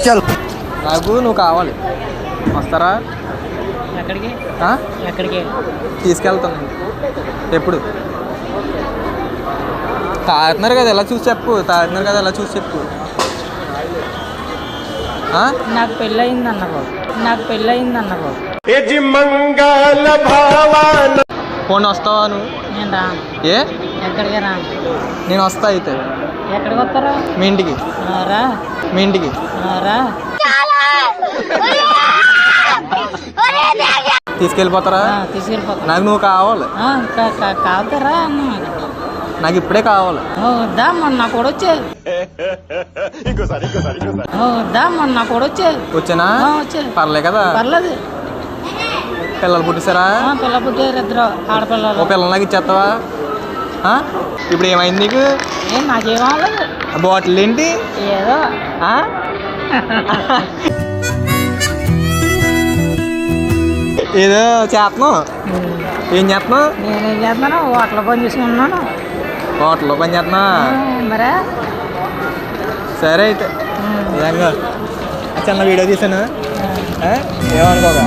నాకు నువ్వు కావాలి. వస్తారా? ఎక్కడికి? ఎక్కడికి తీసుకెళ్తాను. ఎప్పుడు తాగుతున్నారు కదా, ఎలా చూసి చెప్పు. తాగుతున్నారు కదా, ఎలా చూసి చెప్పు. నాకు పెళ్ళయింది అన్న బాబు. ఫోన్ వస్తావా నువ్వు? నేను రా. ఏ ఎక్కడికి రా? నేను వస్తా. అయితే ఎక్కడికి వస్తారా? మీ ఇంటికి. రా. మీ ఇంటికి రా. తీసుకెళ్ళిపోతారా? తీసుకెళ్ళిపోతా. నాకు నువ్వు కావాలి. కావుతారా అన్న? నాకు ఇప్పుడే కావాలి. దా మొన్న కూడా వచ్చే. దా మొన్న కూడా వచ్చే. వచ్చానా? వచ్చే. పర్లే కదా? పర్లేదు. పిల్లలు పుట్టిస్తారా? పిల్ల పుట్టారు, ఇద్దరు ఆడపిల్లలు. ఓ పిల్లలు నాకు ఇచ్చేస్తావా? ఇప్పుడు ఏమైంది నీకు? నాకేం అవ్వలేదు. బాటిల్ ఏంటి? ఏదో ఏదో చేస్తున్నావు. ఏం చేస్తున్నావు? నేనేం చేస్తున్నాను? హోటల్లో పని చేసుకుంటున్నాను. హోటల్లో పని చేస్తున్నా? మరే సరే అయితే. నిజంగా చిన్న వీడియో తీసాను, ఏమనుకోగా.